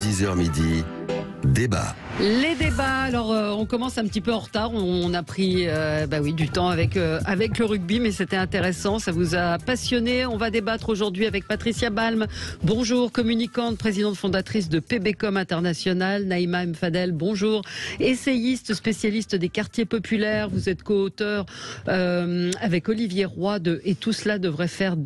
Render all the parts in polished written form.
10h midi, débat. Les débats, alors on commence un petit peu en retard, on a pris du temps avec le rugby, mais c'était intéressant, ça vous a passionné. On va débattre aujourd'hui avec Patricia Balme, bonjour, communicante, présidente fondatrice de PBcom International, Naïma Mfadel, bonjour, essayiste, spécialiste des quartiers populaires, vous êtes co-auteur avec Olivier Roy de Et tout ça devrait faire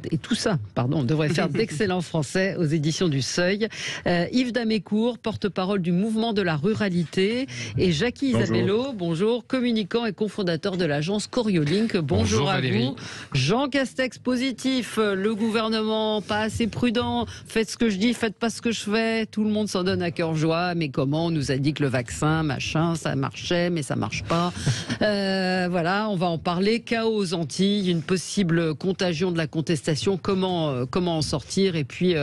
d'excellents français aux éditions du Seuil. Yves Damécourt, porte-parole du mouvement de la ruralité, et Jackie Isabello, bonjour, communicant et cofondateur de l'agence Coriolink. Bonjour à Valérie. vous. Jean Castex positif, le gouvernement pas assez prudent, faites ce que je dis, faites pas ce que je fais, tout le monde s'en donne à cœur joie, mais comment, on nous a dit que le vaccin, machin, ça marchait, mais ça marche pas. Voilà, on va en parler. Chaos aux Antilles, une possible contagion de la contestation, comment en sortir, et puis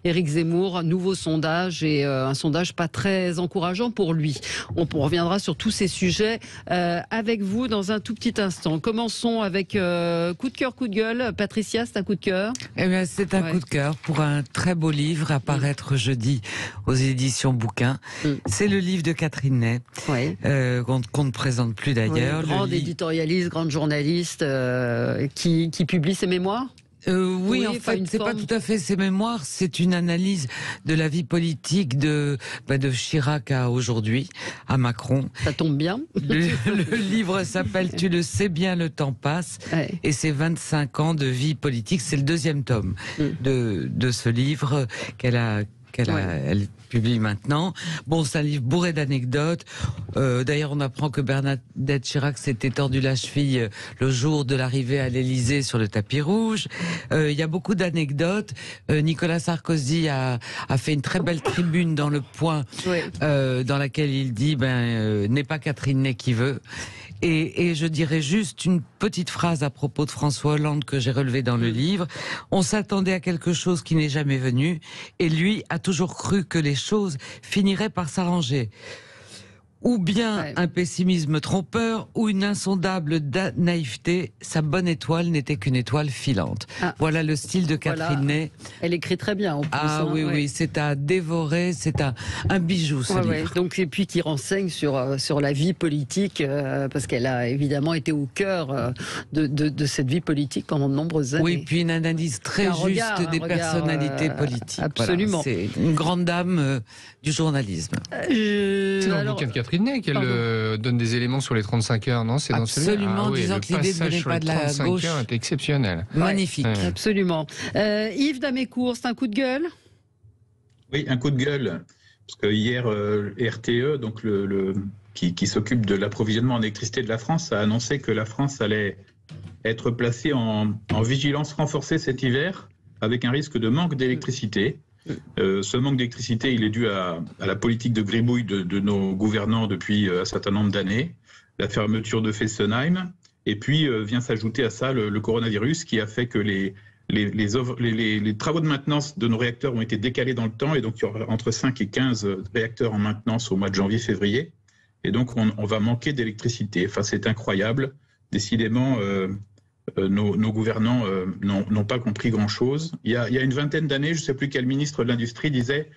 Éric Zemmour, nouveau sondage, et un sondage pas très encourageant pour lui. On reviendra sur tous ces sujets avec vous dans un tout petit instant. Commençons avec coup de cœur, coup de gueule. Patricia, c'est un coup de cœur? Eh bien, c'est un coup de cœur pour un très beau livre à paraître jeudi aux éditions Bouquin. C'est le livre de Catherine Ney, qu'on ne présente plus d'ailleurs. Grande éditorialiste, grande journaliste qui publie ses mémoires. Oui, en fait, c'est pas tout à fait ses mémoires, c'est une analyse de la vie politique de Chirac à aujourd'hui, à Macron. Ça tombe bien. Le livre s'appelle « Tu le sais bien, le temps passe » et c'est 25 ans de vie politique. C'est le deuxième tome de ce livre qu'elle publie maintenant. Bon, c'est un livre bourré d'anecdotes. D'ailleurs, on apprend que Bernadette Chirac s'était tordu la cheville le jour de l'arrivée à l'Élysée sur le tapis rouge. Il y a beaucoup d'anecdotes. Nicolas Sarkozy a fait une très belle tribune dans Le Point, dans laquelle il dit n'est pas Catherine Ney qui veut. Et je dirais juste une petite phrase à propos de François Hollande que j'ai relevée dans le livre. On s'attendait à quelque chose qui n'est jamais venu, et lui a toujours cru que les choses finiraient par s'arranger. Ou bien un pessimisme trompeur, ou une insondable naïveté. Sa bonne étoile n'était qu'une étoile filante. Voilà le style de Catherine Ney. Elle écrit très bien en plus. Oui, c'est à dévorer, c'est un bijou ce livre. Donc, et puis qui renseigne sur la vie politique, parce qu'elle a évidemment été au cœur de cette vie politique pendant de nombreuses années. Oui, puis une analyse très juste des personnalités politiques. Absolument. Voilà, c'est une grande dame du journalisme. C'est dans le bouquin de Catherine Ney qu'elle donne des éléments sur les 35 heures, non? C'est dans absolument, disant que l'idée ne venait pas de la gauche. Heures est exceptionnel. Magnifique. Absolument. Yves Damécourt, c'est un coup de gueule? Oui, un coup de gueule. Parce que hier, RTE, donc qui s'occupe de l'approvisionnement en électricité de la France, a annoncé que la France allait être placée en vigilance renforcée cet hiver, avec un risque de manque d'électricité. Ce manque d'électricité, il est dû à la politique de gribouille de nos gouvernants depuis un certain nombre d'années, la fermeture de Fessenheim, et puis vient s'ajouter à ça le coronavirus qui a fait que les travaux de maintenance de nos réacteurs ont été décalés dans le temps, et donc il y aura entre 5 et 15 réacteurs en maintenance au mois de janvier-février, et donc on va manquer d'électricité. Enfin, c'est incroyable. Décidément, nos gouvernants n'ont pas compris grand-chose. Il y a une vingtaine d'années, je ne sais plus quel ministre de l'Industrie disait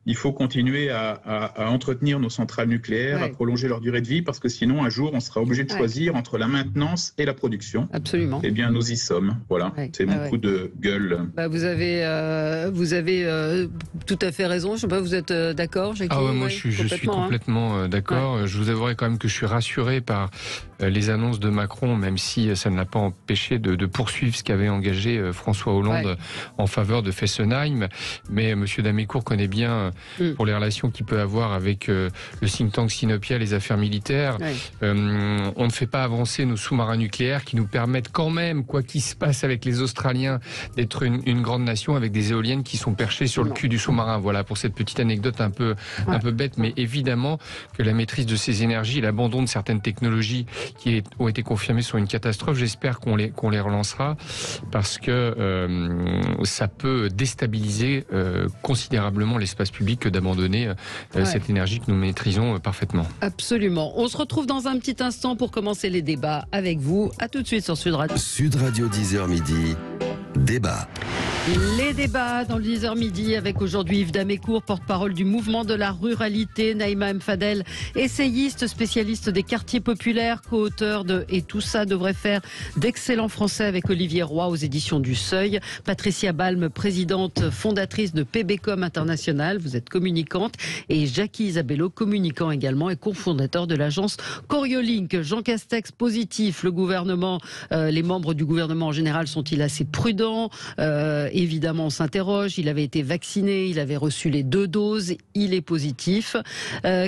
il faut continuer à entretenir nos centrales nucléaires, à prolonger leur durée de vie, parce que sinon, un jour, on sera obligé de choisir entre la maintenance et la production. Absolument. Eh bien, nous y sommes. Voilà, c'est mon coup de gueule. Vous avez tout à fait raison. Je ne sais pas, vous êtes d'accord, Jackie? Moi, je suis complètement d'accord. Je vous avouerai quand même que je suis rassuré par les annonces de Macron, même si ça ne l'a pas empêché de poursuivre ce qu'avait engagé François Hollande en faveur de Fessenheim. Mais M. Damécourt connaît bien, pour les relations qu'il peut avoir avec le think tank Sinopia, les affaires militaires, on ne fait pas avancer nos sous-marins nucléaires qui nous permettent quand même, quoi qu'il se passe avec les Australiens, d'être une grande nation avec des éoliennes qui sont perchées sur le cul du sous-marin. Voilà pour cette petite anecdote un peu bête, mais évidemment que la maîtrise de ces énergies et l'abandon de certaines technologies qui ont été confirmées sont une catastrophe. J'espère qu'on les relancera, parce que ça peut déstabiliser considérablement l'espace public que d'abandonner cette énergie que nous maîtrisons parfaitement. Absolument. On se retrouve dans un petit instant pour commencer les débats avec vous. À tout de suite sur Sud Radio. Sud Radio 10h midi, débat. Les débats dans le 10h midi avec aujourd'hui Yves Damécourt, porte-parole du mouvement de la ruralité, Naïma M. Fadel, essayiste, spécialiste des quartiers populaires, co-auteur de « Et tout ça devrait faire » d'excellents français avec Olivier Roy aux éditions du Seuil, Patricia Balme, présidente fondatrice de PBcom International, vous êtes communicante, et Jackie Isabello, communicant également et cofondateur de l'agence Coriolink. Jean Castex positif, le gouvernement, les membres du gouvernement en général sont-ils assez prudents? Évidemment, on s'interroge. Il avait été vacciné, il avait reçu les 2 doses, il est positif.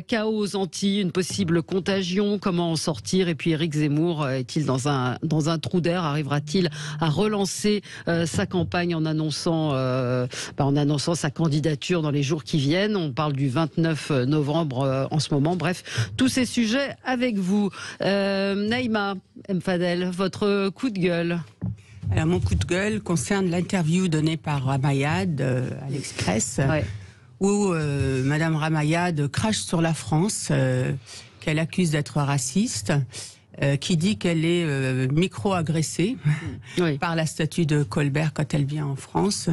Chaos aux Antilles, une possible contagion, comment en sortir? Et puis Éric Zemmour, est-il dans un trou d'air? Arrivera-t-il à relancer sa campagne en annonçant sa candidature dans les jours qui viennent? On parle du 29 novembre en ce moment. Bref, tous ces sujets avec vous. Naïma M. Fadel, votre coup de gueule. Alors, mon coup de gueule concerne l'interview donnée par Ramayad à l'Express, où Madame Ramayad crache sur la France, qu'elle accuse d'être raciste, qui dit qu'elle est micro-agressée par la statue de Colbert quand elle vient en France.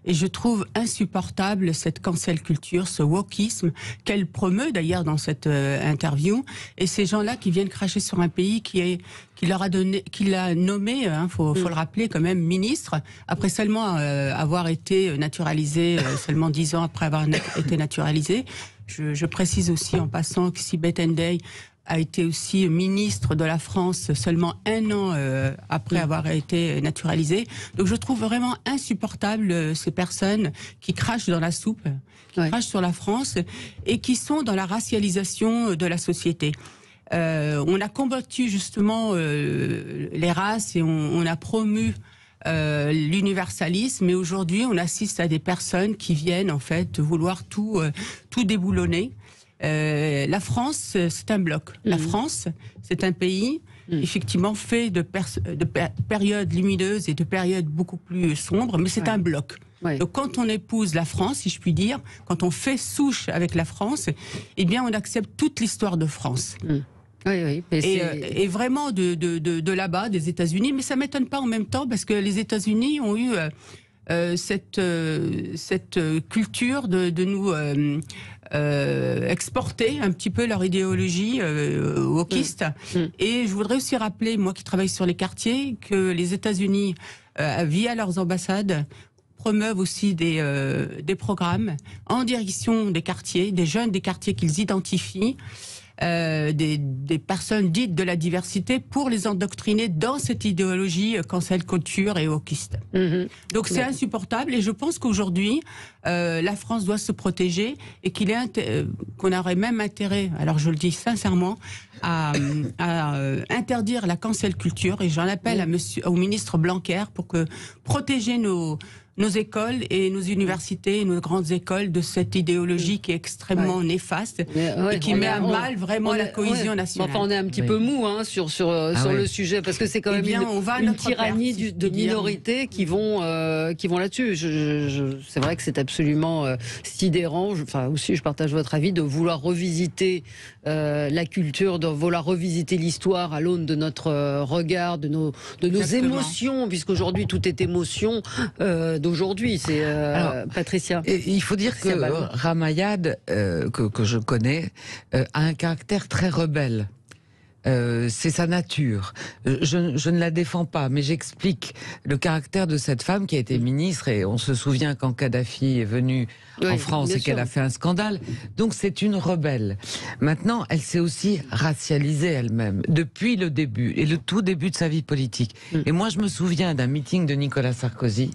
Et je trouve insupportable cette cancel culture, ce wokisme qu'elle promeut d'ailleurs dans cette interview. Et ces gens-là qui viennent cracher sur un pays qui l'a nommé, faut le rappeler quand même, ministre, après seulement avoir été naturalisé, seulement 10 ans après avoir été naturalisé. Je précise aussi en passant que Sibeth Ndiaye a été aussi ministre de la France seulement 1 an après avoir été naturalisé. Donc je trouve vraiment insupportable ces personnes qui crachent dans la soupe, qui crachent sur la France et qui sont dans la racialisation de la société. On a combattu justement les races et on a promu l'universalisme, mais aujourd'hui on assiste à des personnes qui viennent en fait vouloir tout déboulonner. La France, c'est un bloc. La France, c'est un pays, effectivement, fait de périodes lumineuses et de périodes beaucoup plus sombres, mais c'est un bloc. Donc, quand on épouse la France, si je puis dire, quand on fait souche avec la France, eh bien, on accepte toute l'histoire de France. Et vraiment de là-bas, des États-Unis, mais ça m'étonne pas en même temps, parce que les États-Unis ont eu cette culture de nous exporter un petit peu leur idéologie wokiste. Et je voudrais aussi rappeler, moi qui travaille sur les quartiers, que les États-Unis, via leurs ambassades, promeuvent aussi des programmes en direction des quartiers, des jeunes des quartiers qu'ils identifient, des personnes dites de la diversité pour les endoctriner dans cette idéologie cancel culture et wokiste. Donc c'est insupportable et je pense qu'aujourd'hui la France doit se protéger et qu'on aurait même intérêt, alors je le dis sincèrement, à interdire la cancel culture et j'en appelle au ministre Blanquer pour que protéger nos écoles et nos universités et nos grandes écoles de cette idéologie qui est extrêmement néfaste et qui met à mal vraiment la cohésion nationale. Enfin, on est un petit peu mou sur le sujet parce que c'est quand même une tyrannie de minorités qui vont là-dessus. C'est vrai que c'est absolument sidérant. Enfin, aussi, je partage votre avis de vouloir revisiter la culture, de vouloir revisiter l'histoire à l'aune de notre regard, de nos émotions, puisqu'aujourd'hui tout est émotion. D'aujourd'hui, c'est Patricia. Il faut dire que Ramayad, que je connais, a un caractère très rebelle. C'est sa nature. Je ne la défends pas, mais j'explique le caractère de cette femme qui a été ministre, et on se souvient quand Kadhafi est venu en France et qu'elle a fait un scandale. Donc c'est une rebelle. Maintenant, elle s'est aussi racialisée elle-même, depuis le début, et le tout début de sa vie politique. Et moi, je me souviens d'un meeting de Nicolas Sarkozy,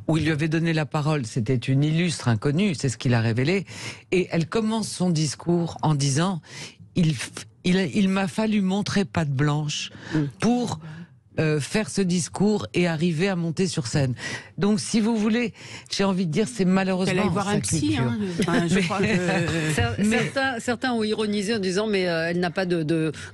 où il lui avait donné la parole, c'était une illustre inconnue, c'est ce qu'il a révélé, et elle commence son discours en disant « Il m'a fallu montrer patte blanche pour faire ce discours et arriver à monter sur scène. » Donc, si vous voulez, j'ai envie de dire, c'est malheureusement qu'elle aille voir un psy, je crois que... Certains ont ironisé en disant mais elle n'a pas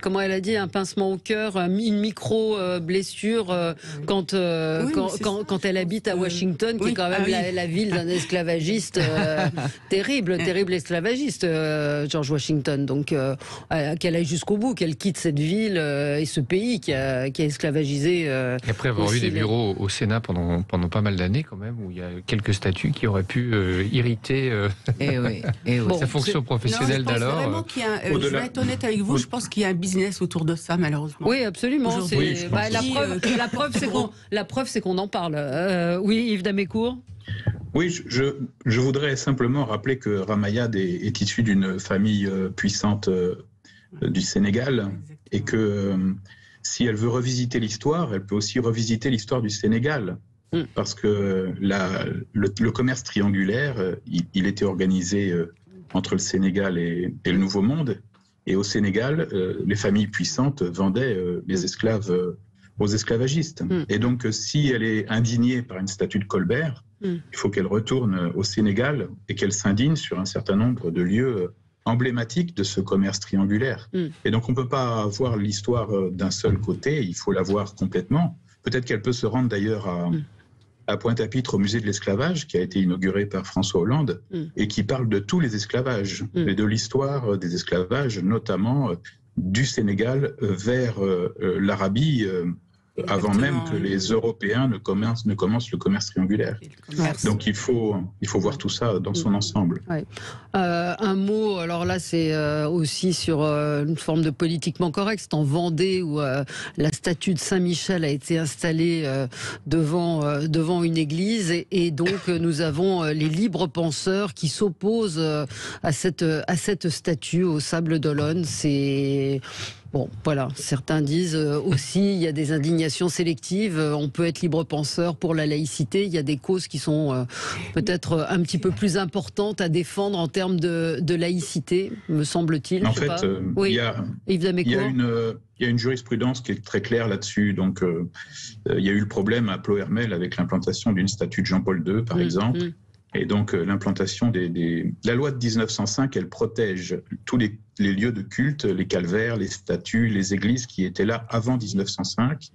comment elle a dit, un pincement au cœur, une micro-blessure quand elle habite à Washington, qui est quand même la ville d'un esclavagiste terrible esclavagiste, George Washington. Donc qu'elle aille jusqu'au bout, qu'elle quitte cette ville et ce pays qui est esclavagiste Gisez. Et après avoir eu des bureaux au Sénat pendant pas mal d'années quand même, où il y a quelques statuts qui auraient pu irriter sa fonction professionnelle d'alors. Je vais être honnête avec vous, je pense qu'il y a un business autour de ça, malheureusement. Oui, absolument. La preuve, c'est qu'on en parle. Oui, Yves Damécourt. Oui, je voudrais simplement rappeler que Ramayad est issu d'une famille puissante du Sénégal et que si elle veut revisiter l'histoire, elle peut aussi revisiter l'histoire du Sénégal. Parce que le commerce triangulaire, il était organisé entre le Sénégal et le Nouveau Monde. Et au Sénégal, les familles puissantes vendaient les esclaves aux esclavagistes. Et donc, si elle est indignée par une statue de Colbert, il faut qu'elle retourne au Sénégal et qu'elle s'indigne sur un certain nombre de lieux emblématiques de ce commerce triangulaire. Et donc, on ne peut pas voir l'histoire d'un seul côté, il faut la voir complètement. Peut-être qu'elle peut se rendre d'ailleurs à Pointe-à-Pitre au musée de l'esclavage, qui a été inauguré par François Hollande, et qui parle de tous les esclavages, et de l'histoire des esclavages, notamment du Sénégal vers l'Arabie, avant même que les Européens ne commencent le commerce triangulaire. Donc il faut voir tout ça dans son ensemble. Ouais. Un mot, alors là c'est aussi sur une forme de politiquement correct, c'est en Vendée où la statue de Saint-Michel a été installée devant une église et donc nous avons les libres penseurs qui s'opposent à cette statue au Sable d'Olonne. C'est... Bon, voilà, certains disent aussi, il y a des indignations sélectives, on peut être libre-penseur pour la laïcité, il y a des causes qui sont peut-être un petit peu plus importantes à défendre en termes de laïcité, me semble-t-il. En fait, il y a une jurisprudence qui est très claire là-dessus. Donc, il y a eu le problème à Ploërmel avec l'implantation d'une statue de Jean-Paul II, par exemple. Et donc, l'implantation la loi de 1905, elle protège tous les lieux de culte, les calvaires, les statues, les églises qui étaient là avant 1905.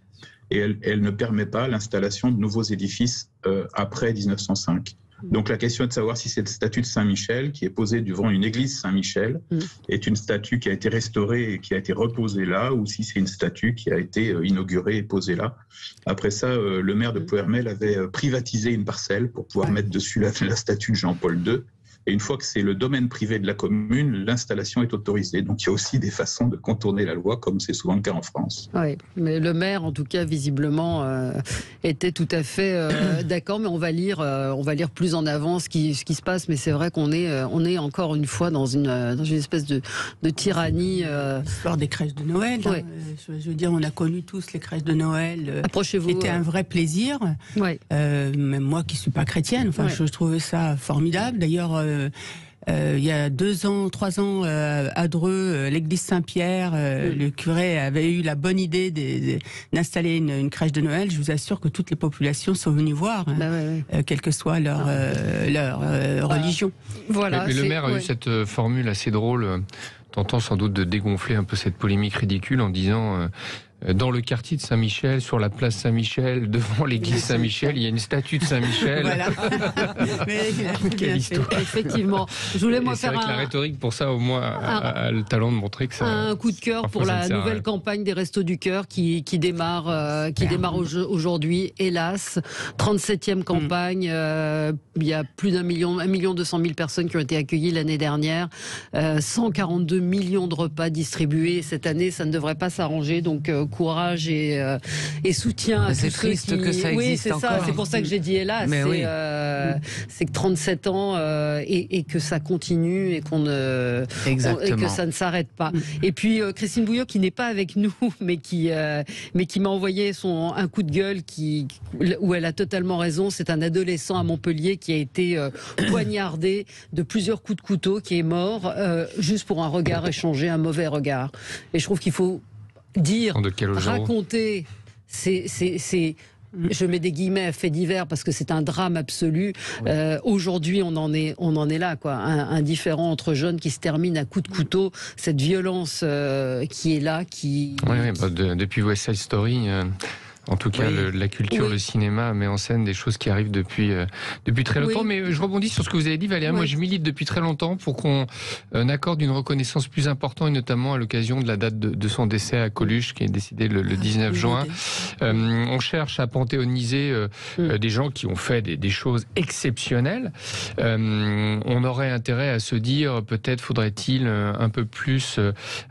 Et elle ne permet pas l'installation de nouveaux édifices après 1905. Donc, la question est de savoir si cette statue de Saint-Michel, qui est posée devant une église Saint-Michel, est une statue qui a été restaurée et qui a été reposée là, ou si c'est une statue qui a été inaugurée et posée là. Après ça, le maire de Ploërmel avait privatisé une parcelle pour pouvoir mettre dessus la statue de Jean-Paul II. Et une fois que c'est le domaine privé de la commune, l'installation est autorisée. Donc il y a aussi des façons de contourner la loi, comme c'est souvent le cas en France. Oui, mais le maire, en tout cas, visiblement, était tout à fait d'accord. Mais on va lire plus en avant ce qui se passe. Mais c'est vrai qu'on est encore une fois dans une espèce de tyrannie. L'histoire des crèches de Noël. Ouais. Je veux dire, on a connu tous les crèches de Noël. Approchez-vous. C'était un vrai plaisir. Ouais. Même moi qui suis pas chrétienne, je trouvais ça formidable. D'ailleurs. Il y a 3 ans, à Dreux, l'église Saint-Pierre, le curé avait eu la bonne idée d'installer une crèche de Noël. Je vous assure que toutes les populations sont venues voir, quelle que soit leur religion. Voilà. Mais le maire a eu cette formule assez drôle, tentant sans doute de dégonfler un peu cette polémique ridicule en disant... dans le quartier de Saint-Michel, sur la place Saint-Michel, devant l'église Saint-Michel, il y a une statue de Saint-Michel. Voilà. Quelle histoire. Effectivement. Je voulais faire c'est vrai que la rhétorique, pour ça, au moins, a le talent de montrer que ça... Un coup de cœur pour la nouvelle campagne des Restos du Cœur qui démarre aujourd'hui, hélas. 37e campagne. Il y a plus d'1 million 200 000 personnes qui ont été accueillies l'année dernière. 142 millions de repas distribués. Cette année, ça ne devrait pas s'arranger. Donc, courage et soutien à tous ceux qui... C'est triste que ça existe encore. C'est pour ça que j'ai dit hélas. C'est que 37 ans et que ça continue et que ça ne s'arrête pas. Et puis Christine Bouillot, qui n'est pas avec nous, mais qui m'a envoyé un coup de gueule où elle a totalement raison. C'est un adolescent à Montpellier qui a été poignardé de plusieurs coups de couteau, qui est mort juste pour un regard échangé, un mauvais regard. Et je trouve qu'il faut raconter, je mets des guillemets à faits divers parce que c'est un drame absolu. Aujourd'hui, on en est là, quoi. Un différend entre jeunes qui se termine à coups de couteau, cette violence qui est là, depuis West Side Story. En tout cas, la culture, le cinéma met en scène des choses qui arrivent depuis très longtemps. Mais je rebondis sur ce que vous avez dit, Valérie. Moi, je milite depuis très longtemps pour qu'on accorde une reconnaissance plus importante, et notamment à l'occasion de la date de son décès à Coluche, qui est décédé le 19 juin. On cherche à panthéoniser des gens qui ont fait des choses exceptionnelles. On aurait intérêt à se dire, peut-être faudrait-il un peu plus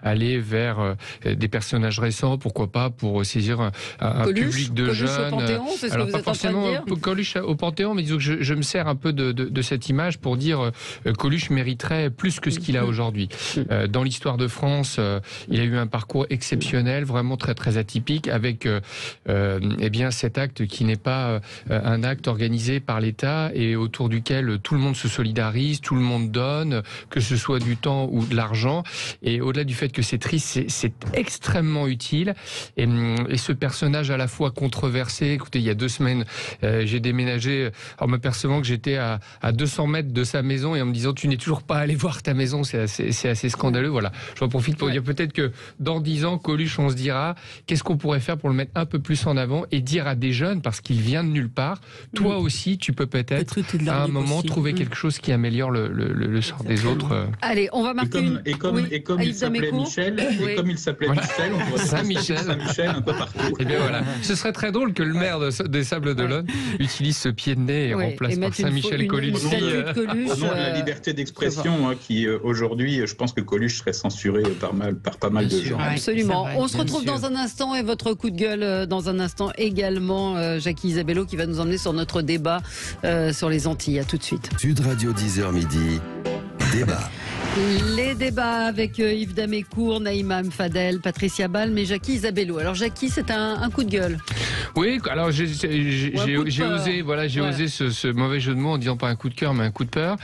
aller vers des personnages récents, pourquoi pas, pour saisir un public de Coluche jeunes. au Panthéon, c'est ce Alors que vous pas êtes en train de forcément dire. Coluche au Panthéon, mais disons que je me sers un peu de cette image pour dire Coluche mériterait plus que ce qu'il a aujourd'hui. Dans l'histoire de France, il a eu un parcours exceptionnel, vraiment très très atypique, avec eh bien cet acte qui n'est pas un acte organisé par l'État et autour duquel tout le monde se solidarise, tout le monde donne, que ce soit du temps ou de l'argent. Et au-delà du fait que c'est triste, c'est extrêmement utile. Et ce personnage à la fois controversé, écoutez, il y a 2 semaines, j'ai déménagé en m'apercevant que j'étais à 200 mètres de sa maison et en me disant tu n'es toujours pas allé voir ta maison, c'est assez scandaleux. Voilà, j'en profite pour dire peut-être que dans 10 ans, Coluche, on se dira qu'est-ce qu'on pourrait faire pour le mettre un peu plus en avant et dire à des jeunes, parce qu'il vient de nulle part, toi aussi tu peux peut-être à un moment trouver quelque chose qui améliore le sort des autres. Allez, on va marquer et comme il s'appelait Michel, Michel, on pourrait Saint-Michel un peu partout. Et bien voilà, ce serait très drôle que le maire des Sables d'Olonne utilise ce pied de nez et remplace par Saint-Michel Coluche. Au nom de la liberté d'expression, qui aujourd'hui, je pense que Coluche serait censuré par pas mal de gens. Absolument. On se retrouve dans un instant et votre coup de gueule dans un instant également. Jackie Isabello qui va nous emmener sur notre débat sur les Antilles. À tout de suite. Sud Radio 10h midi, débat. Les débats avec Yves Damécourt, Naïma Mfadel, Patricia Balme et Jackie Isabello. Alors Jackie, c'est un coup de gueule. Oui, alors j'ai osé ce mauvais jeu de mots en disant pas un coup de cœur mais un coup de peur,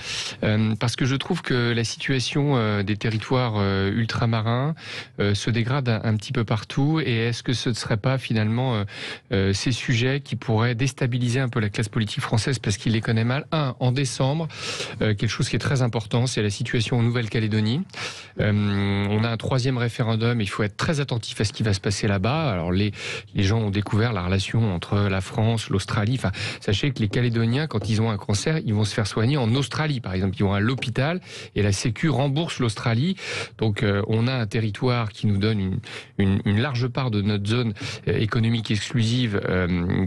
parce que je trouve que la situation des territoires ultramarins se dégrade un petit peu partout. Et est-ce que ce ne serait pas finalement ces sujets qui pourraient déstabiliser un peu la classe politique française parce qu'il les connaît mal. En décembre, quelque chose qui est très important, c'est la situation en Nouvelle-Calédonie. On a un 3e référendum, il faut être très attentif à ce qui va se passer là-bas. Alors les gens ont découvert la relation entre la France, l'Australie. Enfin, sachez que les Calédoniens, quand ils ont un cancer, ils vont se faire soigner en Australie, par exemple. Ils vont à l'hôpital et la Sécu rembourse l'Australie. Donc, on a un territoire qui nous donne une large part de notre zone économique exclusive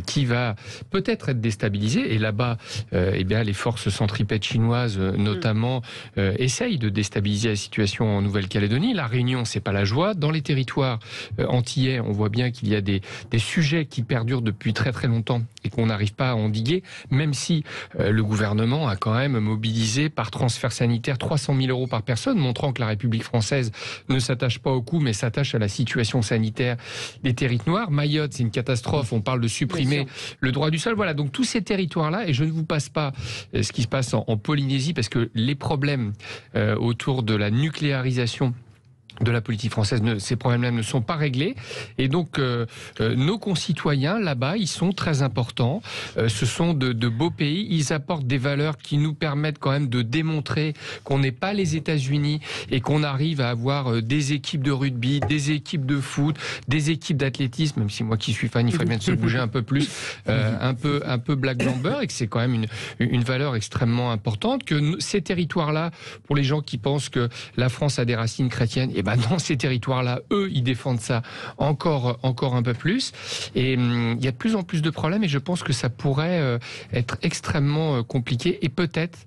qui va peut-être être déstabilisée. Et là-bas, eh bien, les forces centripètes chinoises, notamment, essayent de déstabiliser la situation en Nouvelle-Calédonie. La Réunion, c'est pas la joie. Dans les territoires antillais, on voit bien qu'il y a des sujets qui perdurent depuis très très longtemps et qu'on n'arrive pas à endiguer, même si le gouvernement a quand même mobilisé par transfert sanitaire 300 000 € par personne, montrant que la République française ne s'attache pas au coût, mais s'attache à la situation sanitaire des territoires. Mayotte, c'est une catastrophe, on parle de supprimer le droit du sol. Voilà, donc tous ces territoires-là, et je ne vous passe pas ce qui se passe en Polynésie, parce que les problèmes autour de la nucléarisation de la politique française, ces problèmes-là ne sont pas réglés. Et donc, nos concitoyens, là-bas, ils sont très importants. Ce sont de beaux pays. Ils apportent des valeurs qui nous permettent quand même de démontrer qu'on n'est pas les États-Unis et qu'on arrive à avoir des équipes de rugby, des équipes de foot, des équipes d'athlétisme, même si moi qui suis fan, il ferait bien de se bouger un peu plus, un peu Black Blamber, et que c'est quand même une valeur extrêmement importante, que ces territoires-là, pour les gens qui pensent que la France a des racines chrétiennes, dans ces territoires-là, eux, ils défendent ça encore un peu plus. Et il y a de plus en plus de problèmes et je pense que ça pourrait être extrêmement compliqué et peut-être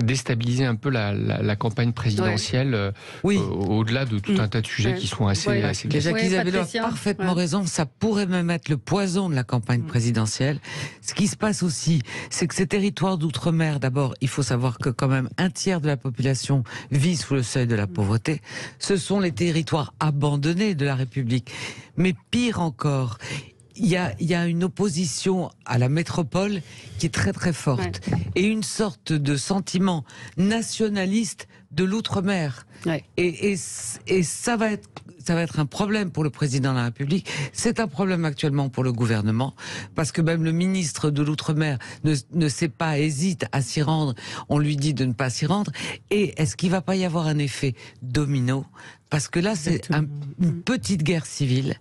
déstabiliser un peu la campagne présidentielle au-delà de tout un tas de sujets qui sont assez Jacques Isabello a parfaitement raison, ça pourrait même être le poison de la campagne présidentielle. Ce qui se passe aussi, c'est que ces territoires d'outre-mer, d'abord, il faut savoir que quand même 1/3 de la population vit sous le seuil de la pauvreté. Ce sont les territoires abandonnés de la République. Mais pire encore, il y a une opposition à la métropole qui est très très forte et une sorte de sentiment nationaliste de l'outre-mer. Et ça va être un problème pour le président de la République. C'est un problème actuellement pour le gouvernement parce que même le ministre de l'outre-mer ne sait pas, hésite à s'y rendre. On lui dit de ne pas s'y rendre. Et est-ce qu'il va pas y avoir un effet domino? Parce que là, c'est une petite guerre civile,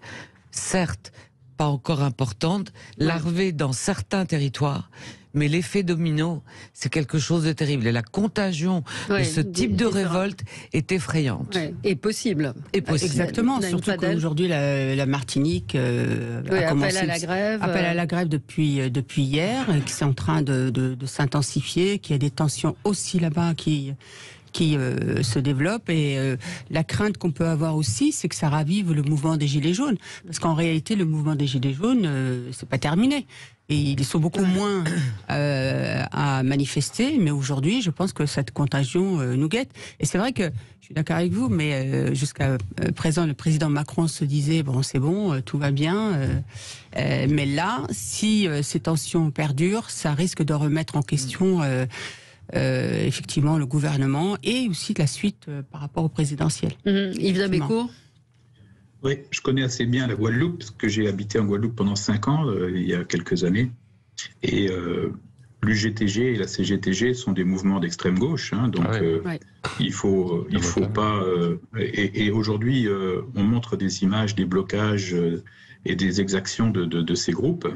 certes, pas encore importante, larvée dans certains territoires. Mais l'effet domino, c'est quelque chose de terrible. Et la contagion de ce type de révolte est effrayante. Et possible. Exactement, surtout qu'aujourd'hui, la Martinique a commencé appel à la grève depuis hier, qui est en train de s'intensifier, qu'il y a des tensions aussi là-bas qui se développent. Et la crainte qu'on peut avoir aussi, c'est que ça ravive le mouvement des Gilets jaunes. Parce qu'en réalité, le mouvement des Gilets jaunes, c'est pas terminé. Et ils sont beaucoup moins à manifester, mais aujourd'hui, je pense que cette contagion nous guette. Et c'est vrai que, je suis d'accord avec vous, mais jusqu'à présent, le président Macron se disait, bon, c'est bon, tout va bien. Mais là, si ces tensions perdurent, ça risque de remettre en question effectivement le gouvernement et aussi la suite par rapport au présidentiel. Yves Damécourt. Oui, je connais assez bien la Guadeloupe, parce que j'ai habité en Guadeloupe pendant 5 ans, il y a quelques années. Et l'UGTG et la CGTG sont des mouvements d'extrême gauche, hein, donc il faut pas... et aujourd'hui, on montre des images, des blocages et des exactions de ces groupes.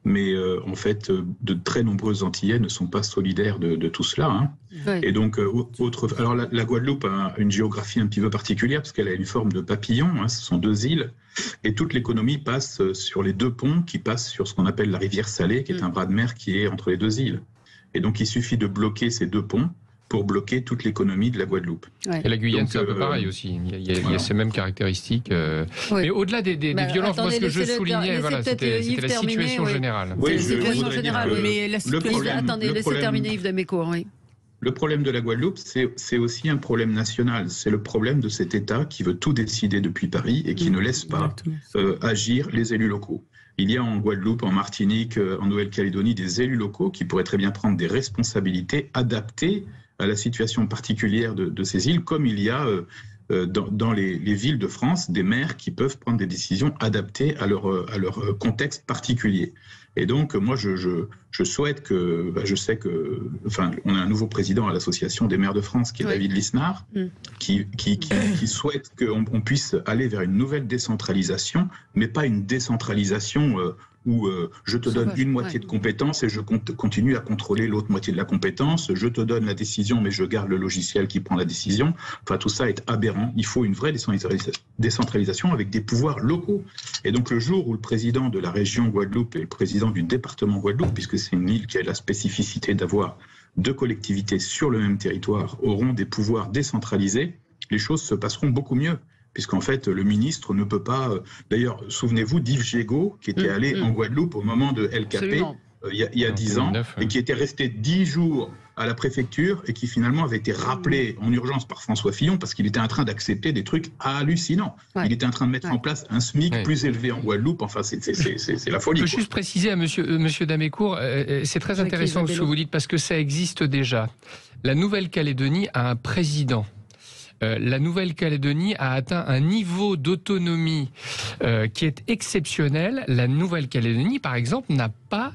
Mais en fait, de très nombreux Antillais ne sont pas solidaires de tout cela. Hein. Et donc, alors la Guadeloupe a une géographie un petit peu particulière parce qu'elle a une forme de papillon. Hein, ce sont 2 îles et toute l'économie passe sur les 2 ponts qui passent sur ce qu'on appelle la rivière Salée, qui est un bras de mer qui est entre les 2 îles. Et donc, il suffit de bloquer ces 2 ponts pour bloquer toute l'économie de la Guadeloupe. Et la Guyane, c'est un peu pareil aussi. Il y a ces mêmes caractéristiques. Mais au-delà des violences, moi, ce que je soulignais, c'était la situation générale. Oui, la situation générale. Mais la situation... Attendez, laissez terminer Yves Damécourt. Oui. Le problème de la Guadeloupe, c'est aussi un problème national. C'est le problème de cet État qui veut tout décider depuis Paris et qui ne laisse pas agir les élus locaux. Il y a en Guadeloupe, en Martinique, en Nouvelle-Calédonie, des élus locaux qui pourraient très bien prendre des responsabilités adaptées à la situation particulière de ces îles, comme il y a dans les villes de France des maires qui peuvent prendre des décisions adaptées à leur contexte particulier. Et donc, moi, je souhaite que, je sais que, enfin, on a un nouveau président à l'Association des maires de France, qui est David Lisnard, qui souhaite qu'on puisse aller vers une nouvelle décentralisation, mais pas une décentralisation où je te donne une moitié de compétences et je continue à contrôler l'autre moitié de la compétence, je te donne la décision mais je garde le logiciel qui prend la décision. Enfin, tout ça est aberrant. Il faut une vraie décentralisation avec des pouvoirs locaux. Et donc le jour où le président de la région Guadeloupe et le président du département Guadeloupe, puisque c'est une île qui a la spécificité d'avoir 2 collectivités sur le même territoire, auront des pouvoirs décentralisés, les choses se passeront beaucoup mieux. Puisqu'en fait, le ministre ne peut pas... D'ailleurs, souvenez-vous d'Yves Gégaud, qui était allé en Guadeloupe au moment de LKP, il y a 10 ans, et qui était resté 10 jours à la préfecture, et qui finalement avait été rappelé en urgence par François Fillon, parce qu'il était en train d'accepter des trucs hallucinants. Il était en train de mettre en place un SMIC plus élevé en Guadeloupe. Enfin, c'est la folie. Je peux juste préciser à monsieur Damécourt, c'est très intéressant ce que vous dites, parce que ça existe déjà. La Nouvelle-Calédonie a un président. La Nouvelle-Calédonie a atteint un niveau d'autonomie qui est exceptionnel. La Nouvelle-Calédonie, par exemple, n'a pas,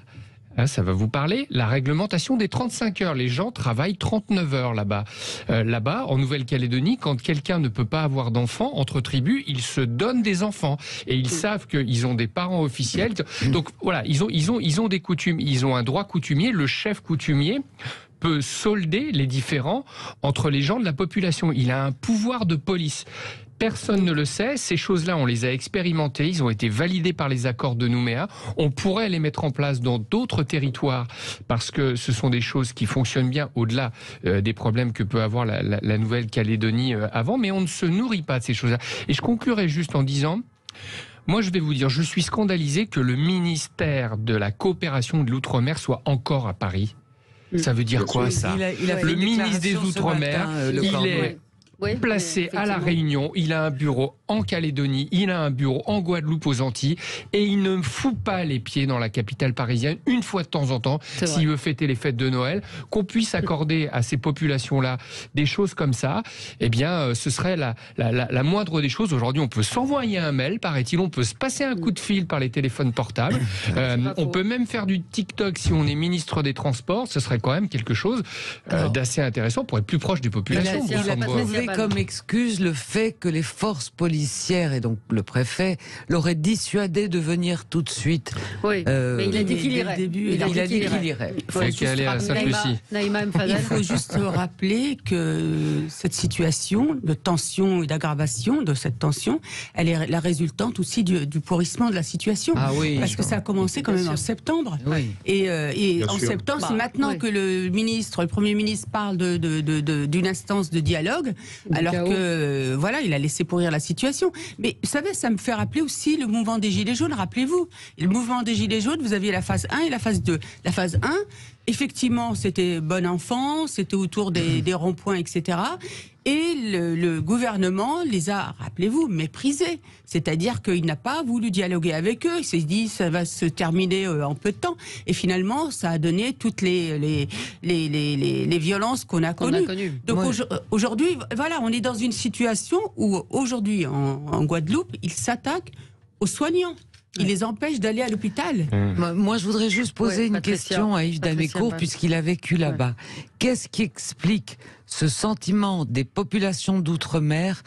ça va vous parler, la réglementation des 35 heures. Les gens travaillent 39 heures là-bas. Là-bas, en Nouvelle-Calédonie, quand quelqu'un ne peut pas avoir d'enfants, entre tribus, ils se donnent des enfants. Et ils savent qu'ils ont des parents officiels. Donc voilà, ils ont des coutumes. Ils ont un droit coutumier. Le chef coutumier peut solder les différends entre les gens de la population. Il a un pouvoir de police. Personne ne le sait. Ces choses-là, on les a expérimentées. Ils ont été validés par les accords de Nouméa. On pourrait les mettre en place dans d'autres territoires parce que ce sont des choses qui fonctionnent bien au-delà des problèmes que peut avoir la Nouvelle-Calédonie avant. Mais on ne se nourrit pas de ces choses-là. Et je conclurai juste en disant... Moi, je vais vous dire, je suis scandalisé que le ministère de la coopération de l'Outre-mer soit encore à Paris. Ça veut dire quoi, ça? Le ministre des Outre-mer, il est placé à La Réunion, il a un bureau en Calédonie, il a un bureau en Guadeloupe aux Antilles, et il ne fout pas les pieds dans la capitale parisienne une fois de temps en temps, s'il veut fêter les fêtes de Noël, qu'on puisse accorder à ces populations-là des choses comme ça, eh bien, ce serait la moindre des choses. Aujourd'hui, on peut s'envoyer un mail, paraît-il, on peut se passer un coup de fil par les téléphones portables, on peut même faire du TikTok si on est ministre des Transports, ce serait quand même quelque chose d'assez intéressant pour être plus proche des populations. comme excuse le fait que les forces policières et donc le préfet l'auraient dissuadé de venir tout de suite. Oui, mais il a dit qu'il irait. Il a dit qu'il irait. Il faut aller à Sainte-Lucie. Il faut juste rappeler que cette situation de tension et d'aggravation de cette tension, elle est la résultante aussi du pourrissement de la situation. Ah oui. Parce que ça a commencé quand même en septembre. Oui. Et en septembre, c'est maintenant que le Premier ministre parle d'une instance de dialogue, alors que voilà, il a laissé pourrir la situation. Mais vous savez, ça me fait rappeler aussi le mouvement des Gilets jaunes. Rappelez-vous, le mouvement des Gilets jaunes, vous aviez la phase 1 et la phase 2. La phase 1, effectivement, c'était bon enfant, c'était autour des ronds-points, etc. Et le gouvernement les a, rappelez-vous, méprisés. C'est-à-dire qu'il n'a pas voulu dialoguer avec eux. Il s'est dit, ça va se terminer en peu de temps. Et finalement, ça a donné toutes les violences qu'on a connues. Donc aujourd'hui, voilà, on est dans une situation où aujourd'hui, en Guadeloupe, ils s'attaquent aux soignants. Il les empêche d'aller à l'hôpital. Moi, je voudrais juste poser une question à Yves Damécourt, puisqu'il a vécu là-bas. Qu'est-ce qui explique ce sentiment des populations d'outre-mer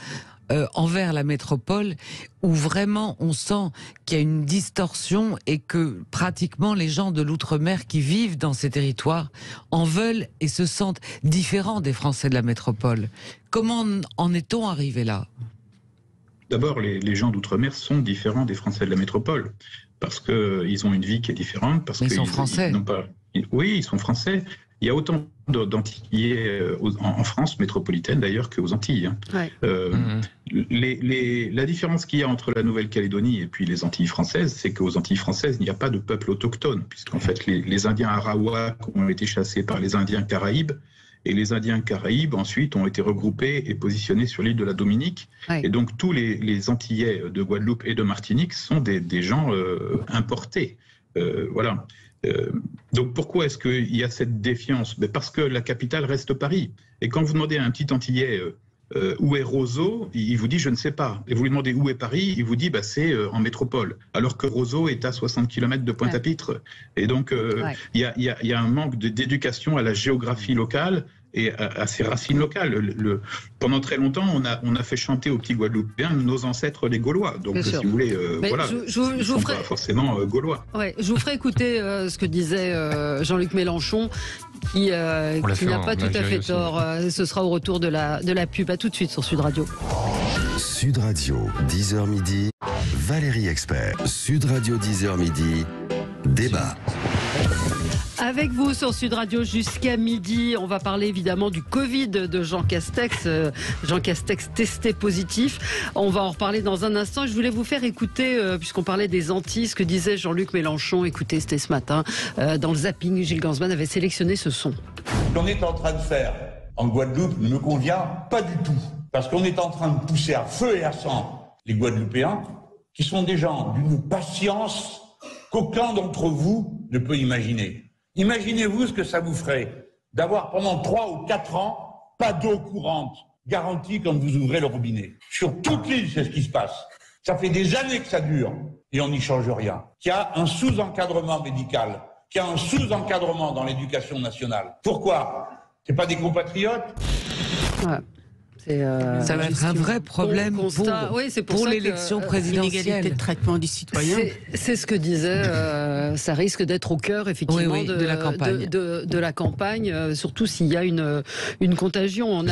envers la métropole, où vraiment on sent qu'il y a une distorsion et que pratiquement les gens de l'outre-mer qui vivent dans ces territoires en veulent et se sentent différents des Français de la métropole? Comment en est-on arrivé là? D'abord, les gens d'outre-mer sont différents des Français de la métropole, parce qu'ils ont une vie qui est différente. Parce ils sont français. Oui, ils sont français. Il y a autant d'Antillais en France métropolitaine d'ailleurs qu'aux Antilles. La différence qu'il y a entre la Nouvelle-Calédonie et puis les Antilles françaises, c'est qu'aux Antilles françaises, il n'y a pas de peuple autochtone, puisqu'en fait les Indiens Arawaks ont été chassés par les Indiens Caraïbes, et les Indiens Caraïbes ensuite ont été regroupés et positionnés sur l'île de la Dominique. Et donc tous les Antillais de Guadeloupe et de Martinique sont des gens importés. Voilà. Donc pourquoi est-ce qu'il y a cette défiance? Parce que la capitale reste Paris. Et quand vous demandez à un petit Antillais où est Roseau, il vous dit je ne sais pas. Et vous lui demandez où est Paris, il vous dit c'est en métropole. Alors que Roseau est à 60 km de Pointe-à-Pitre. Et donc il y a un manque d'éducation à la géographie locale et à ses racines locales. Pendant très longtemps, on a fait chanter aux petits Guadeloupéens nos ancêtres les Gaulois. Donc, si vous voulez, voilà, ils ne sont pas forcément Gaulois. Ouais, je vous ferai écouter ce que disait Jean-Luc Mélenchon, qui n'a pas tout à fait tort. Ce sera au retour de la pub. À tout de suite sur Sud Radio. Sud Radio, 10h midi, Valérie Expert. Sud Radio, 10h midi, débat. Avec vous sur Sud Radio jusqu'à midi, on va parler évidemment du Covid de Jean Castex. Jean Castex testé positif. On va en reparler dans un instant. Je voulais vous faire écouter, puisqu'on parlait des Antilles, ce que disait Jean-Luc Mélenchon. Écoutez, c'était ce matin dans le zapping. Gilles Gansman avait sélectionné ce son. Ce qu'on est en train de faire en Guadeloupe ne me convient pas du tout. Parce qu'on est en train de pousser à feu et à sang les Guadeloupéens, qui sont des gens d'une patience qu'aucun d'entre vous ne peut imaginer. Imaginez-vous ce que ça vous ferait d'avoir pendant 3 ou 4 ans pas d'eau courante garantie quand vous ouvrez le robinet. Sur toute l'île, c'est ce qui se passe. Ça fait des années que ça dure et on n'y change rien. Qu'il y a un sous-encadrement médical, qu'il y a un sous-encadrement dans l'éducation nationale. Pourquoi? C'est pas des compatriotes? Ouais. Ça va être un vrai problème pour l'élection présidentielle. L'inégalité de traitement des citoyens. C'est ce que disait, ça risque d'être au cœur effectivement de la campagne. De la campagne, surtout s'il y a une contagion.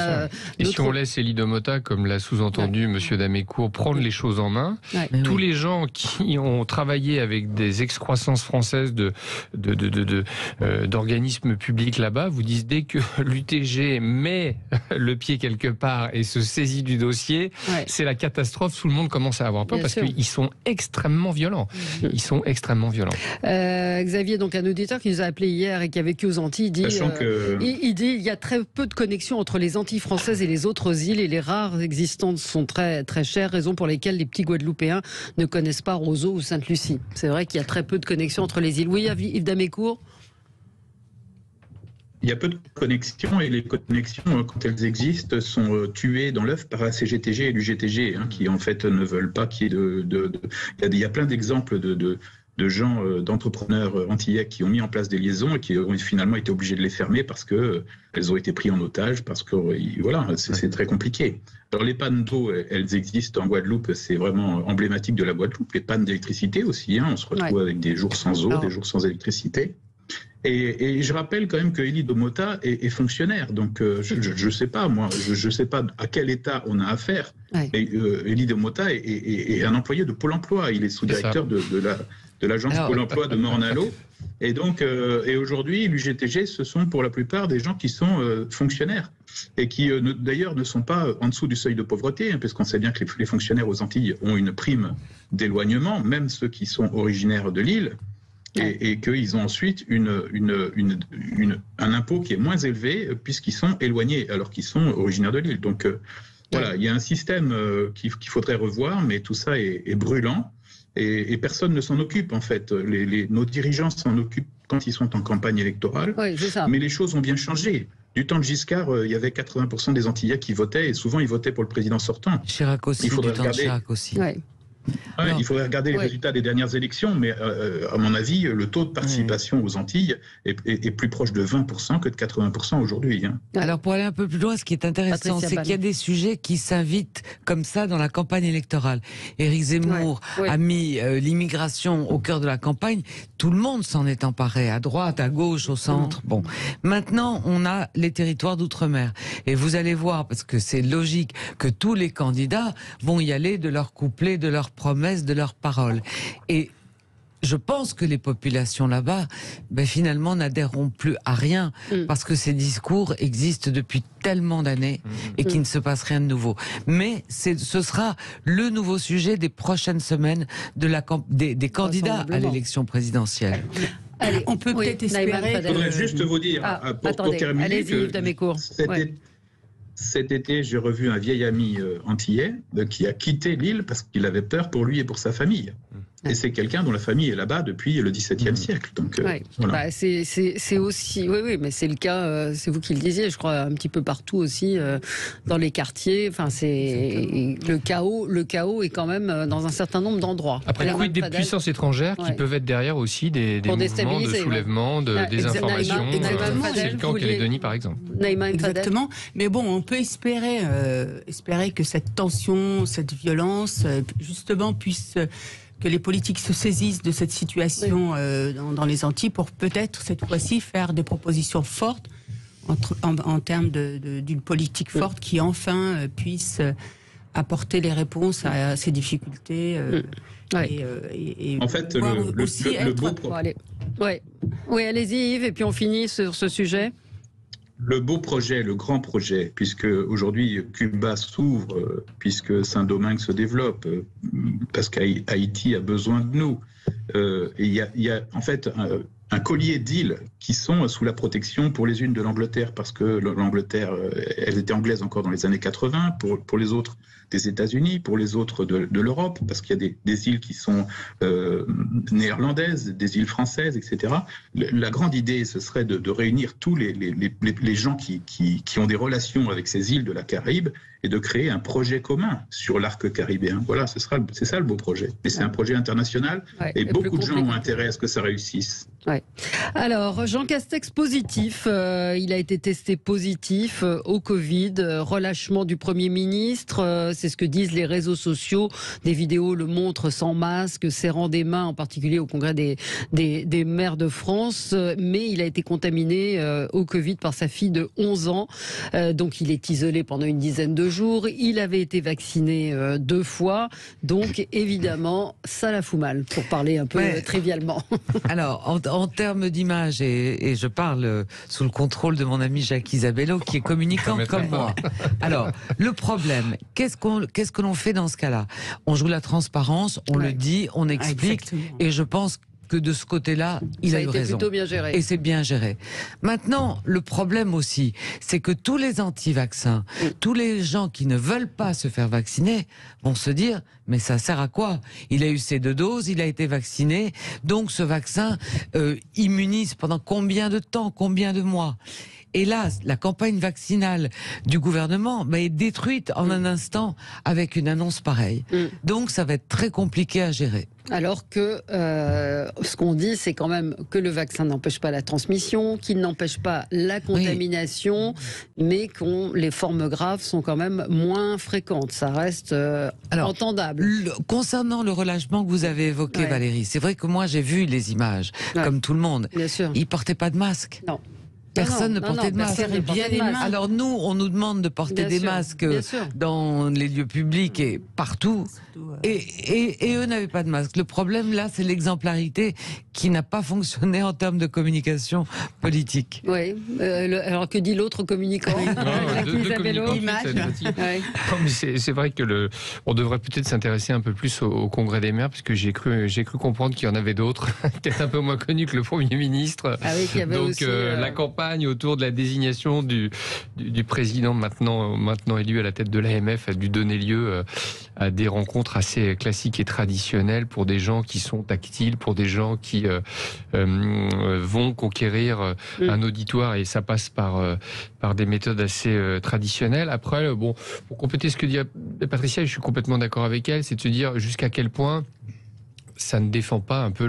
Et si on laisse Élie Domota, comme l'a sous-entendu Monsieur Damécourt, prendre les choses en main, tous les gens qui ont travaillé avec des excroissances françaises d'organismes publics là-bas vous disent dès que l'UTG met le pied quelque part et se saisit du dossier, c'est la catastrophe. Tout le monde commence à avoir peur parce qu'ils sont extrêmement violents. Ils sont extrêmement violents. Xavier, donc un auditeur qui nous a appelé hier et qui a vécu aux Antilles, il dit il y a très peu de connexions entre les Antilles françaises et les autres îles et les rares existantes sont très, très chères, raison pour lesquelles les petits Guadeloupéens ne connaissent pas Roseau ou Sainte-Lucie. C'est vrai qu'il y a très peu de connexions entre les îles. Oui, Yves Damécourt? Il y a peu de connexions et les connexions, quand elles existent, sont tuées dans l'œuf par la CGTG et l'UGTG, qui en fait ne veulent pas qu'il y ait il y a plein d'exemples gens, d'entrepreneurs antillais qui ont mis en place des liaisons et qui ont finalement été obligés de les fermer parce qu'elles ont été prises en otage, parce que voilà, c'est très compliqué. Alors les pannes d'eau, elles existent en Guadeloupe, c'est vraiment emblématique de la Guadeloupe. Les pannes d'électricité aussi, on se retrouve avec des jours sans eau, des jours sans électricité. Et je rappelle quand même que Élie Domota est fonctionnaire, donc je ne sais pas, moi, je sais pas à quel état on a affaire, mais Élie Domota est un employé de Pôle emploi, il est sous-directeur de l'agence Pôle emploi de Morne-à-l'Eau, et donc, et aujourd'hui, l'UGTG, ce sont pour la plupart des gens qui sont fonctionnaires, et qui d'ailleurs ne sont pas en dessous du seuil de pauvreté, parce qu'on sait bien que les fonctionnaires aux Antilles ont une prime d'éloignement, même ceux qui sont originaires de l'île, et qu'ils ont ensuite un impôt qui est moins élevé puisqu'ils sont éloignés alors qu'ils sont originaires de l'île. Donc voilà, il y a un système qu'il faudrait revoir, mais tout ça est brûlant et personne ne s'en occupe en fait. Nos dirigeants s'en occupent quand ils sont en campagne électorale, mais les choses ont bien changé. Du temps de Giscard, il y avait 80% des Antillais qui votaient et souvent ils votaient pour le président sortant. Chirac aussi, Chirac aussi. Il faudrait regarder les résultats des dernières élections, mais à mon avis, le taux de participation aux Antilles est plus proche de 20% que de 80% aujourd'hui. Alors pour aller un peu plus loin, ce qui est intéressant, c'est qu'il y a des sujets qui s'invitent comme ça dans la campagne électorale. Éric Zemmour a mis l'immigration au cœur de la campagne. Tout le monde s'en est emparé, à droite, à gauche, au centre. Bon, maintenant on a les territoires d'outre-mer. Et vous allez voir, parce que c'est logique, que tous les candidats vont y aller de leur couplet, de leur promesses, de leurs paroles. Et je pense que les populations là-bas, finalement, n'adhéreront plus à rien, parce que ces discours existent depuis tellement d'années et qu'il ne se passe rien de nouveau. Mais ce sera le nouveau sujet des prochaines semaines des candidats à l'élection présidentielle. Allez, on peut peut-être espérer... Je voudrais juste vous dire, pour terminer, cet été, j'ai revu un vieil ami antillais qui a quitté l'île parce qu'il avait peur pour lui et pour sa famille. Et c'est quelqu'un dont la famille est là-bas depuis le XVIIe siècle. Donc, voilà. C'est aussi, mais c'est le cas, c'est vous qui le disiez, je crois, un petit peu partout aussi, dans les quartiers. Enfin, le chaos est quand même dans un certain nombre d'endroits. Après, quid des puissances étrangères qui peuvent être derrière aussi des mouvements de soulèvement, de désinformation. C'est le cas en Calédonie, par exemple. Exactement. Mais bon, on peut espérer que cette tension, cette violence, justement, que les politiques se saisissent de cette situation dans les Antilles pour peut-être cette fois-ci faire des propositions fortes en termes d'une politique forte qui enfin puisse apporter les réponses à ces difficultés. En fait, le beau projet. Oui, allez-y Yves, et puis on finit sur ce sujet. Le beau projet, le grand projet, puisque aujourd'hui Cuba s'ouvre, puisque Saint-Domingue se développe, parce qu'Haïti a besoin de nous. Il y a en fait un collier d'îles qui sont sous la protection pour les unes de l'Angleterre, parce que l'Angleterre, elle était anglaise encore dans les années 80, pour les autres des États-Unis, pour les autres de l'Europe, parce qu'il y a des îles qui sont néerlandaises, des îles françaises, etc. La grande idée, ce serait de réunir tous les gens qui ont des relations avec ces îles de la Caraïbe et de créer un projet commun sur l'arc caribéen. Voilà, c'est ça le beau projet. Et c'est un projet international et beaucoup de gens ont intérêt à ce que ça réussisse. Alors, Jean Castex positif, il a été testé positif au Covid, relâchement du Premier ministre, c'est ce que disent les réseaux sociaux, des vidéos le montrent sans masque, serrant des mains, en particulier au congrès des maires de France, mais il a été contaminé au Covid par sa fille de 11 ans, donc il est isolé pendant une dizaine de jours, il avait été vacciné 2 fois, donc évidemment, ça la fout mal, pour parler un peu trivialement. Alors, en termes d'image, et je parle sous le contrôle de mon ami Jacques Isabello, qui est communicant comme moi. Alors, le problème, qu'est-ce que l'on fait dans ce cas-là? On joue la transparence, on le dit, on explique, et je pense que de ce côté-là, il a eu raison. Plutôt bien géré. Et c'est bien géré. Maintenant, le problème aussi, c'est que tous les anti-vaccins, tous les gens qui ne veulent pas se faire vacciner, vont se dire, mais ça sert à quoi? Il a eu ses 2 doses, il a été vacciné, donc ce vaccin immunise pendant combien de temps, combien de mois? Et là, la campagne vaccinale du gouvernement est détruite en un instant avec une annonce pareille. Donc ça va être très compliqué à gérer. Alors que ce qu'on dit, c'est quand même que le vaccin n'empêche pas la transmission, qu'il n'empêche pas la contamination, mais que les formes graves sont quand même moins fréquentes. Ça reste entendable. Concernant le relâchement que vous avez évoqué, Valérie, c'est vrai que moi j'ai vu les images, comme tout le monde. Bien sûr. Ils portaient pas de masque. Non. Personne ne portait de masque. Alors nous, on nous demande de porter des masques dans les lieux publics et partout. Et eux n'avaient pas de masque. Le problème là, c'est l'exemplarité qui n'a pas fonctionné en termes de communication politique. Oui. Alors que dit l'autre communicant? C'est vrai que on devrait peut-être s'intéresser un peu plus au Congrès des maires, parce que j'ai cru comprendre qu'il y en avait d'autres, peut-être un peu moins connus que le Premier ministre. Ah oui, qu'il y avait donc aussi, la campagne autour de la désignation du président maintenant élu à la tête de l'AMF a dû donner lieu à des rencontres assez classiques et traditionnelles pour des gens qui sont tactiles, pour des gens qui vont conquérir un auditoire, et ça passe par des méthodes assez traditionnelles. Après, bon, pour compléter ce que dit Patricia, je suis complètement d'accord avec elle, c'est de se dire jusqu'à quel point ça ne défend pas un peu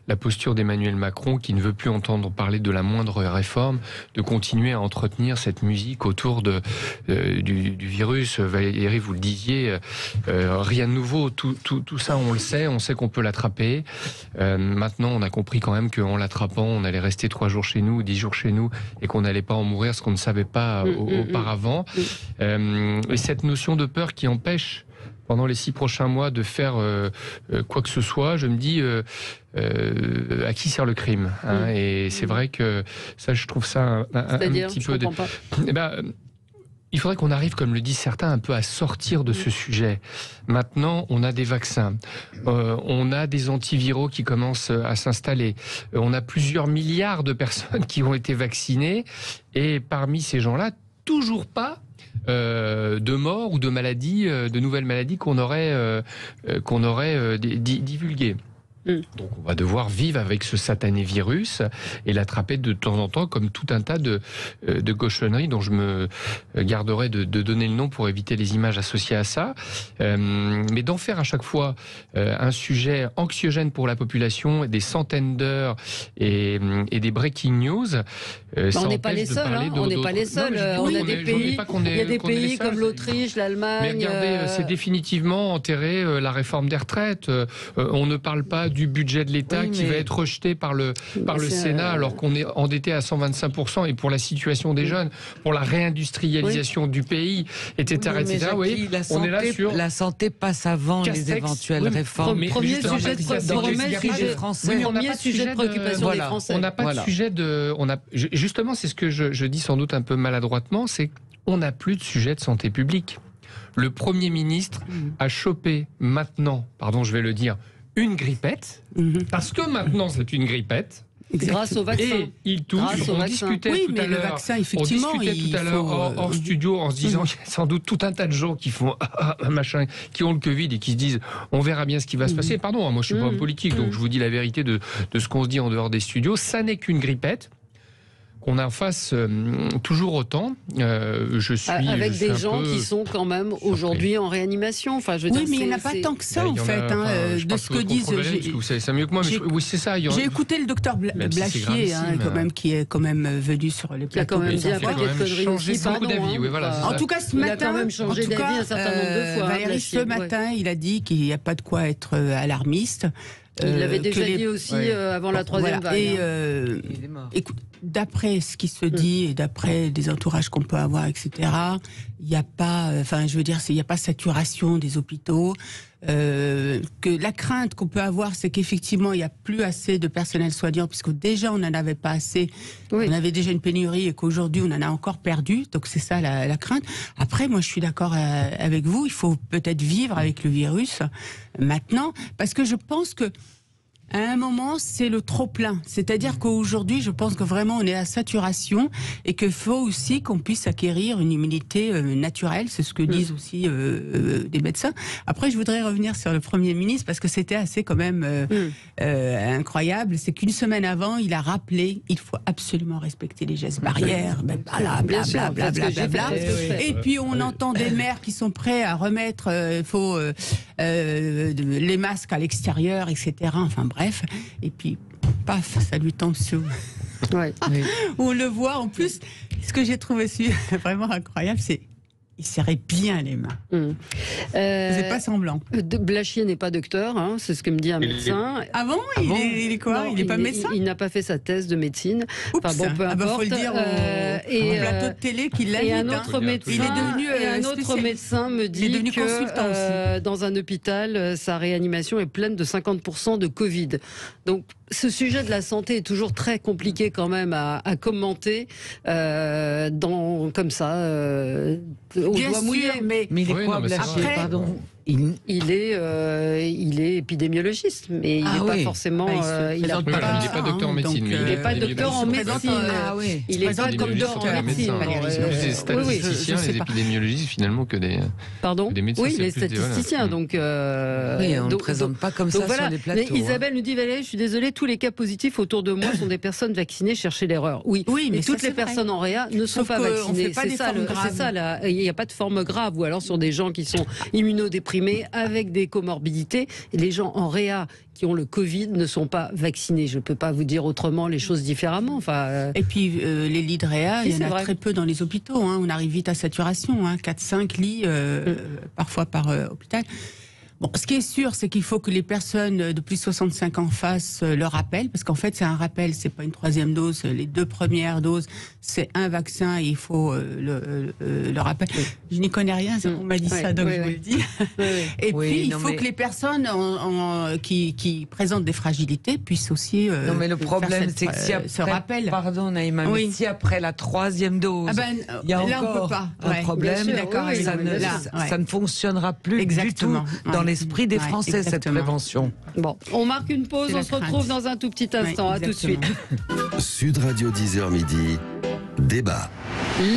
la posture d'Emmanuel Macron, qui ne veut plus entendre parler de la moindre réforme, de continuer à entretenir cette musique autour du virus. Valérie, vous le disiez, rien de nouveau, tout ça on le sait, on sait qu'on peut l'attraper. Maintenant on a compris quand même qu'en l'attrapant on allait rester 3 jours chez nous, 10 jours chez nous, et qu'on n'allait pas en mourir, ce qu'on ne savait pas auparavant. Et cette notion de peur qui empêche pendant les 6 prochains mois de faire quoi que ce soit, je me dis à qui sert le crime, hein, et c'est vrai que ça, je trouve ça un petit peu... Il faudrait qu'on arrive, comme le disent certains, un peu à sortir de ce sujet. Maintenant, on a des vaccins, on a des antiviraux qui commencent à s'installer, on a plusieurs milliards de personnes qui ont été vaccinées, et parmi ces gens-là, toujours pas de morts ou de maladies, de nouvelles maladies qu'on aurait divulguées. Donc on va devoir vivre avec ce satané virus et l'attraper de temps en temps, comme tout un tas de cochonneries dont je me garderai de donner le nom pour éviter les images associées à ça. Mais d'en faire à chaque fois un sujet anxiogène pour la population, des centaines d'heures et des breaking news. On n'est pas les seuls. On n'est pas les seuls. On a des pays. Il y a des pays comme l'Autriche, l'Allemagne. Mais regardez, c'est définitivement enterré la réforme des retraites. On ne parle pas du budget de l'État qui va être rejeté par le Sénat, alors qu'on est endetté à 125%, et pour la situation des jeunes, pour la réindustrialisation du pays, etc. etc. Oui, on est là sur... La santé passe avant les éventuelles réformes. Premier sujet de préoccupation des Français. On n'a pas de sujet de... Justement, c'est ce que je dis sans doute un peu maladroitement, c'est qu'on n'a plus de sujet de santé publique. Le Premier ministre a chopé maintenant, pardon, je vais le dire, une grippette, parce que maintenant c'est une grippette. Grâce au vaccin. Et il touche. On discutait tout à l'heure. Hors studio en se disant qu'il y a sans doute tout un tas de gens qui font machin, qui ont le Covid et qui se disent on verra bien ce qui va se passer. Pardon, moi je suis pas homme politique, donc je vous dis la vérité de ce qu'on se dit en dehors des studios. Ça n'est qu'une grippette. Qu'on en fasse toujours autant. Avec des gens qui sont quand même aujourd'hui en réanimasation. Enfin, je veux dire, mais il n'y en a pas tant que ça, en fait, de ce que disent. Vous savez ça mieux que moi, mais oui, c'est ça. J'ai écouté le docteur Blachier, qui est quand même venu sur les plateaux. Il a quand même bien changé beaucoup d'avis. En tout cas, ce matin, il a quand même changé d'avis un certain nombre de fois. Valérie, ce matin, il a dit qu'il n'y a pas de quoi être alarmiste. Il l'avait déjà dit aussi avant la 3e vague. Et écoute, d'après ce qui se dit et d'après des entourages qu'on peut avoir, etc., il n'y a pas, il n'y a pas saturation des hôpitaux. Que la crainte qu'on peut avoir, c'est qu'effectivement, il n'y a plus assez de personnel soignant, puisque déjà, on n'en avait pas assez. Oui. On avait déjà une pénurie et qu'aujourd'hui, on en a encore perdu. Donc, c'est ça la crainte. Après, moi, je suis d'accord avec vous. Il faut peut-être vivre avec le virus maintenant, parce que je pense que À un moment, c'est le trop-plein. C'est-à-dire qu'aujourd'hui, je pense que vraiment, on est à saturation et qu'il faut aussi qu'on puisse acquérir une immunité naturelle. C'est ce que disent aussi des médecins. Après, je voudrais revenir sur le Premier ministre parce que c'était assez quand même incroyable. C'est qu'une semaine avant, il a rappelé il faut absolument respecter les gestes barrières. Blablabla. Et puis, on entend des maires qui sont prêts à remettre les masques à l'extérieur, etc. Enfin bref, et puis paf, ça lui tombe sur. Ouais. On le voit en plus. Ce que j'ai trouvé vraiment incroyable, c'est il serrait bien les mains. C'est pas semblant. Blachier n'est pas docteur, hein, c'est ce que me dit un médecin. Il est quoi? Il n'est pas médecin. Il n'a pas fait sa thèse de médecine. Oups, enfin bon, peu importe. Faut le dire au plateau de télé qu'il l'a. Et un autre médecin me dit que dans un hôpital, sa réanimation est pleine de 50% de Covid. Donc ce sujet de la santé est toujours très compliqué quand même à commenter comme ça. Bien sûr, mais il est quoi, Blachier? Pardon. Il est épidémiologiste, mais il n'est pas forcément. Il n'est pas docteur en médecine. Il n'est pas docteur en médecine. Il n'est pas docteur en médecine. Plus des statisticiens, les épidémiologistes finalement que des. Pardon. Des médecins. Oui, les statisticiens. Donc. Oui, on ne présente pas comme ça sur les plateaux. Mais Isabelle nous dit, Valérie, je suis désolée, tous les cas positifs autour de moi sont des personnes vaccinées. Cherchez l'erreur. Oui, mais toutes les personnes en réa ne sont pas vaccinées. C'est ça. Il n'y a pas de forme grave, ou alors sur des gens qui sont immunodéprimés avec des comorbidités. Et les gens en réa qui ont le Covid ne sont pas vaccinés. Je ne peux pas vous dire autrement les choses différemment. Et puis les lits de réa, il y en a très peu dans les hôpitaux. On arrive vite à saturation, 4-5 lits parfois par hôpital. Bon, ce qui est sûr, c'est qu'il faut que les personnes de plus de 65 ans fassent le rappel, parce qu'en fait, c'est un rappel, c'est pas une troisième dose. Les 2 premières doses, c'est un vaccin, et il faut le rappel. Je n'y connais rien, on m'a dit ça, donc je vous le dis. Et puis, il faut que les personnes qui présentent des fragilités puissent aussi non, mais le problème, c'est que si après, ce rappel. Pardon, Naïma, mais si après la 3e dose, il y a encore un problème, ça ne fonctionnera plus du tout dans l'esprit des Français, cette prévention. Bon, on marque une pause, on se retrouve dans un tout petit instant. À tout de suite. Sud Radio 10h midi, débat.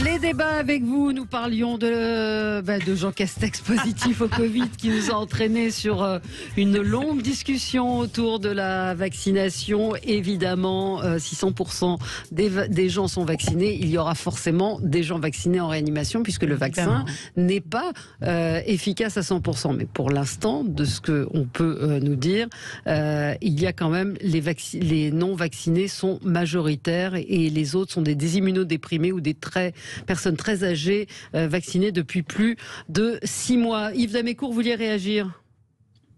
Les débats avec vous, nous parlions de Jean Castex positif au Covid qui nous a entraîné sur une longue discussion autour de la vaccination. Évidemment, si 100% des gens sont vaccinés, il y aura forcément des gens vaccinés en réanimation puisque le vaccin n'est pas efficace à 100%. Mais pour l'instant, de ce qu'on peut nous dire, il y a quand même les non-vaccinés sont majoritaires et les autres sont des immunodéprimés ou des personnes très âgées vaccinées depuis plus de 6 mois. Yves Damécourt, vous vouliez réagir ?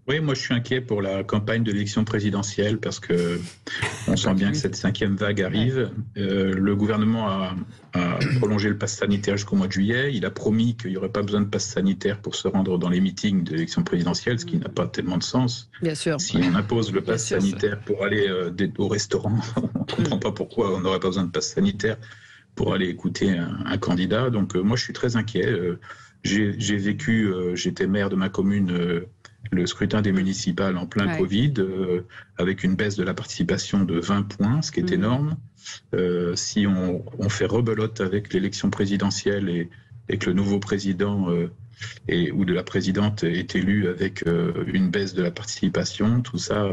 Oui, moi je suis inquiet pour la campagne de l'élection présidentielle parce que on sent bien que cette 5e vague arrive. Le gouvernement a prolongé le pass sanitaire jusqu'au mois de juillet. Il a promis qu'il n'y aurait pas besoin de pass sanitaire pour se rendre dans les meetings de l'élection présidentielle, ce qui n'a pas tellement de sens. Bien sûr. Si on impose le pass sanitaire pour aller au restaurant, on ne comprend pas pourquoi on n'aurait pas besoin de pass sanitaire pour aller écouter un candidat. Donc moi je suis très inquiet. J'ai vécu, j'étais maire de ma commune, le scrutin des municipales en plein Covid, avec une baisse de la participation de 20 points, ce qui est énorme. Si on fait rebelote avec l'élection présidentielle et que le nouveau président ou de la présidente est élu avec une baisse de la participation, tout ça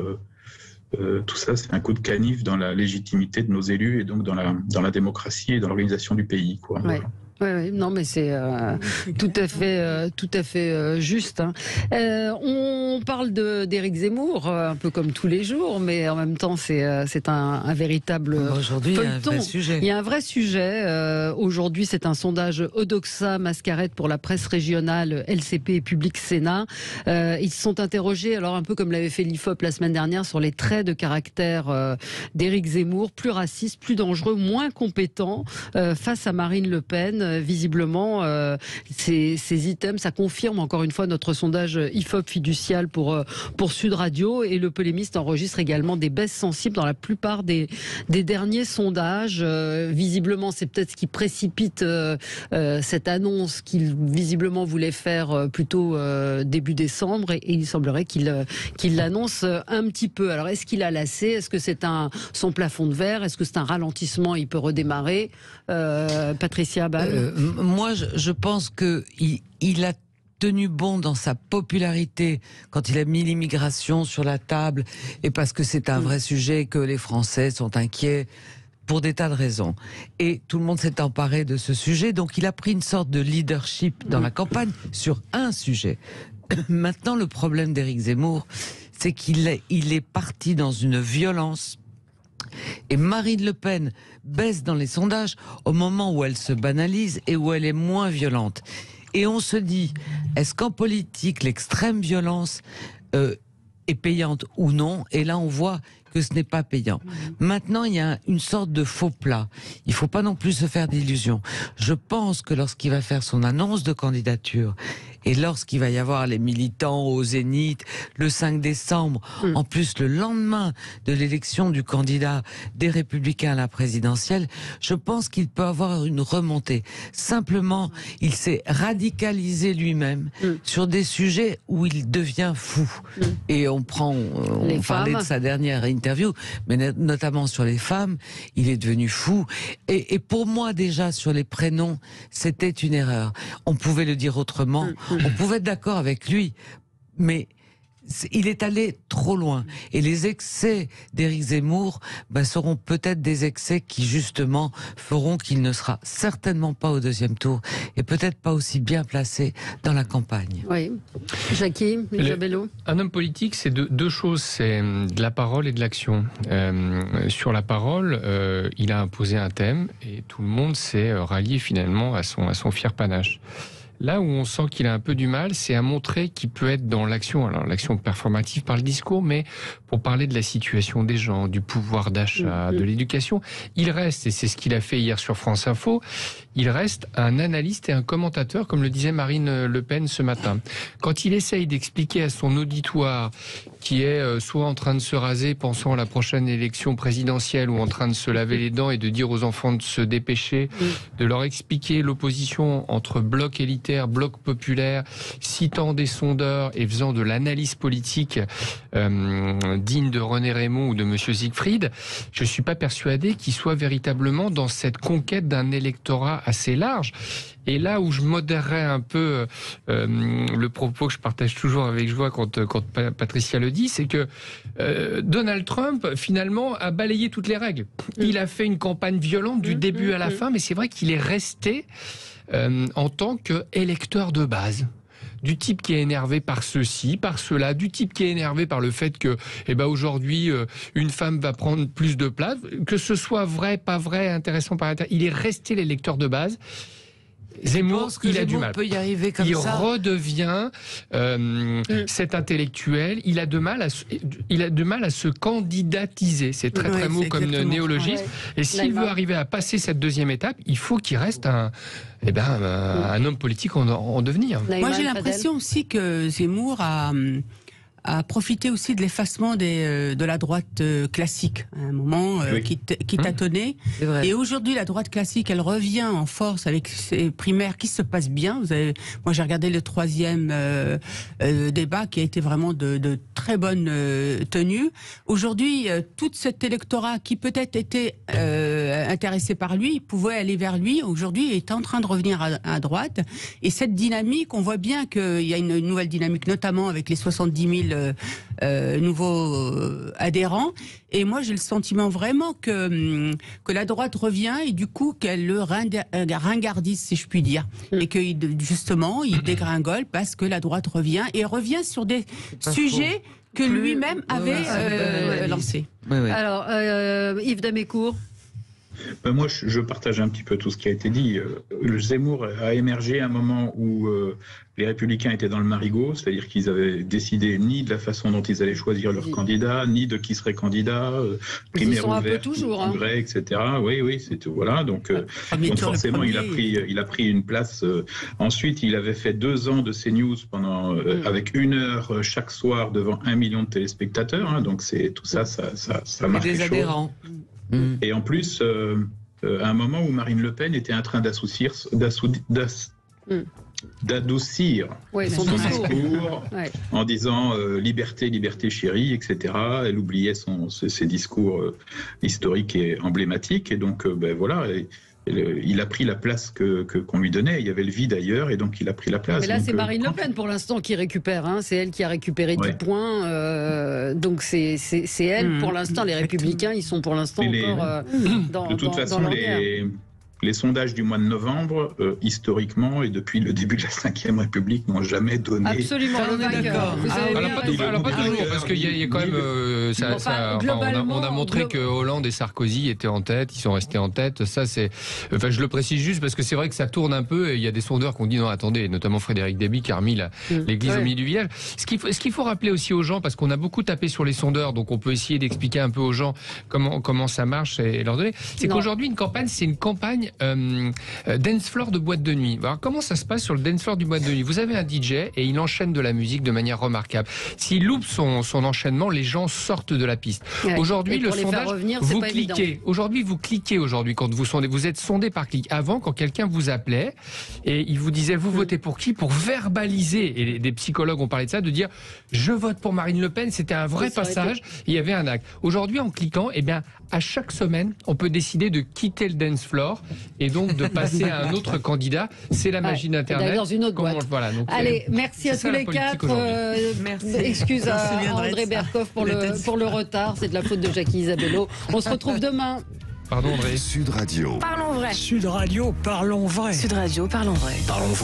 c'est un coup de canif dans la légitimité de nos élus et donc dans la démocratie et dans l'organisation du pays, quoi. Ouais. Oui, non, mais c'est tout à fait juste. Hein. On parle d'Éric Zemmour, un peu comme tous les jours, mais en même temps, c'est un véritable aujourd'hui, feuilleton. Il y a un vrai sujet. Aujourd'hui, c'est un sondage Odoxa Mascaret pour la presse régionale LCP et Public Sénat. Ils se sont interrogés, alors un peu comme l'avait fait l'IFOP la semaine dernière, sur les traits de caractère d'Éric Zemmour, plus raciste, plus dangereux, moins compétent face à Marine Le Pen. Pen, visiblement, ces items, ça confirme encore une fois notre sondage IFOP fiducial pour Sud Radio, et le polémiste enregistre également des baisses sensibles dans la plupart des derniers sondages. Visiblement, c'est peut-être ce qui précipite cette annonce qu'il visiblement voulait faire plutôt début décembre, et il semblerait qu'il l'annonce un petit peu. Alors, est-ce qu'il a lassé? Est-ce que c'est son plafond de verre? Est-ce que c'est un ralentissement? Il peut redémarrer. Patricia Ball. Moi, je pense qu'il a tenu bon dans sa popularité quand il a mis l'immigration sur la table, et parce que c'est un vrai sujet, que les Français sont inquiets pour des tas de raisons. Et tout le monde s'est emparé de ce sujet, donc il a pris une sorte de leadership dans la campagne sur un sujet. Maintenant, le problème d'Éric Zemmour, c'est qu'il est parti dans une violence. Et Marine Le Pen baisse dans les sondages au moment où elle se banalise et où elle est moins violente. Et on se dit, est-ce qu'en politique, l'extrême violence est payante ou non? Et là, on voit que ce n'est pas payant. Maintenant, il y a une sorte de faux plat. Il ne faut pas non plus se faire d'illusions. Je pense que lorsqu'il va faire son annonce de candidature, et lorsqu'il va y avoir les militants au Zénith le 5 décembre, en plus le lendemain de l'élection du candidat des Républicains à la présidentielle, je pense qu'il peut avoir une remontée. Simplement, il s'est radicalisé lui-même sur des sujets où il devient fou. Et on parlait de sa dernière interview, mais notamment sur les femmes, il est devenu fou. Et pour moi, déjà, sur les prénoms, c'était une erreur. On pouvait le dire autrement. On pouvait être d'accord avec lui, mais il est allé trop loin. Et les excès d'Éric Zemmour seront peut-être des excès qui, justement, feront qu'il ne sera certainement pas au deuxième tour, et peut-être pas aussi bien placé dans la campagne. Oui. Jackie, Isabello. Un homme politique, c'est deux choses, c'est de la parole et de l'action. Sur la parole, il a imposé un thème, et tout le monde s'est rallié finalement à son fier panache. Là où on sent qu'il a un peu du mal, c'est à montrer qu'il peut être dans l'action. Alors l'action performative par le discours, mais pour parler de la situation des gens, du pouvoir d'achat, de l'éducation, il reste, et c'est ce qu'il a fait hier sur France Info, il reste un analyste et un commentateur, comme le disait Marine Le Pen ce matin. Quand il essaye d'expliquer à son auditoire, qui est soit en train de se raser pensant à la prochaine élection présidentielle, ou en train de se laver les dents et de dire aux enfants de se dépêcher, de leur expliquer l'opposition entre bloc élitaire, bloc populaire, citant des sondeurs et faisant de l'analyse politique digne de René Raymond ou de Monsieur Siegfried, je ne suis pas persuadé qu'il soit véritablement dans cette conquête d'un électorat assez large. Et là où je modérerais un peu le propos que je partage toujours avec joie quand Patricia le dit, c'est que Donald Trump, finalement, a balayé toutes les règles. Il a fait une campagne violente du début à la fin, mais c'est vrai qu'il est resté en tant qu'électeur de base. Du type qui est énervé par ceci, par cela, du type qui est énervé par le fait que, aujourd'hui, une femme va prendre plus de place, que ce soit vrai, pas vrai, intéressant, pas intéressant. Il est resté l'électeur de base. Zemmour, il a du mal. Peut y arriver comme il ça. redevient cet intellectuel. Il a de mal à se candidatiser. C'est très très mot comme néologisme. Et s'il veut arriver à passer cette deuxième étape, il faut qu'il reste un homme politique en devenir. Moi, j'ai l'impression aussi que Zemmour a profité aussi de l'effacement de la droite classique, à un moment qui tâtonnait. Et aujourd'hui, la droite classique, elle revient en force avec ses primaires qui se passent bien. Moi, j'ai regardé le 3e débat qui a été vraiment de très bonne tenue. Aujourd'hui, tout cet électorat qui peut-être était intéressé par lui, pouvait aller vers lui. Aujourd'hui, il est en train de revenir à droite. Et cette dynamique, on voit bien qu'il y a une nouvelle dynamique, notamment avec les 70 000 nouveaux adhérents. Et moi, j'ai le sentiment vraiment que la droite revient et du coup qu'elle le ringardise, si je puis dire. Et que justement, il dégringole parce que la droite revient et revient sur des sujets que lui-même avait lancés. Alors, Yves Damécourt. Moi, je partage un petit peu tout ce qui a été dit. Le Zemmour a émergé à un moment où les Républicains étaient dans le marigot, c'est-à-dire qu'ils avaient décidé ni de la façon dont ils allaient choisir leur candidat, ni de qui serait candidat, primaire ouverte, congrès, etc. Oui, c'est tout. Voilà. Donc forcément, il a pris une place. Ensuite, il avait fait 2 ans de CNews avec 1 heure chaque soir devant 1 million de téléspectateurs. Hein, donc c'est tout ça marche. Des adhérents. Et en plus, à un moment où Marine Le Pen était en train d'adoucir son discours en disant liberté, liberté chérie, etc. Elle oubliait ses discours historiques et emblématiques. Et donc, voilà. Il a pris la place qu'on lui donnait. Il y avait le vide ailleurs et donc il a pris la place. Mais là, c'est Marine Le Pen pour l'instant qui récupère. Hein. C'est elle qui a récupéré 10 points. Donc c'est elle pour l'instant. Les Républicains, ils sont pour l'instant encore dans de toute façon, les sondages du mois de novembre, historiquement et depuis le début de la Ve République, n'ont jamais donné. Absolument, on est d'accord. Alors pas toujours, parce qu'il y a quand même. On a montré que Hollande et Sarkozy étaient en tête, ils sont restés en tête. Ça, enfin, je le précise juste parce que c'est vrai que ça tourne un peu et il y a des sondeurs qui ont dit non, attendez, notamment Frédéric Déby qui a remis l'église au milieu du village. Ce qu'il faut rappeler aussi aux gens, parce qu'on a beaucoup tapé sur les sondeurs, donc on peut essayer d'expliquer un peu aux gens comment ça marche et leur donner. C'est qu'aujourd'hui, une campagne, c'est une campagne dance floor de boîte de nuit. Alors, comment ça se passe sur le dance floor du boîte de nuit? Vous avez un DJ et il enchaîne de la musique de manière remarquable. S'il loupe son enchaînement, les gens sortent de la piste. Aujourd'hui, le sondage, vous cliquez. Aujourd'hui, vous cliquez quand vous sondez. Vous êtes sondé par clic. Avant, quand quelqu'un vous appelait et il vous disait vous votez pour qui, pour verbaliser, et des psychologues ont parlé de ça, de dire je vote pour Marine Le Pen, c'était un vrai passage, il y avait un acte. Aujourd'hui, en cliquant, à chaque semaine, on peut décider de quitter le dance floor et donc de passer à un autre candidat. C'est la magie d'Internet. Dans une autre boîte. Voilà, donc allez, merci à tous les 4. Excuse à André Berkoff pour le retard. C'est de la faute de Jackie Isabello. On se retrouve demain. Pardon André. Sud Radio. Parlons vrai. Sud Radio, parlons vrai. Sud Radio, parlons vrai. Parlons vrai.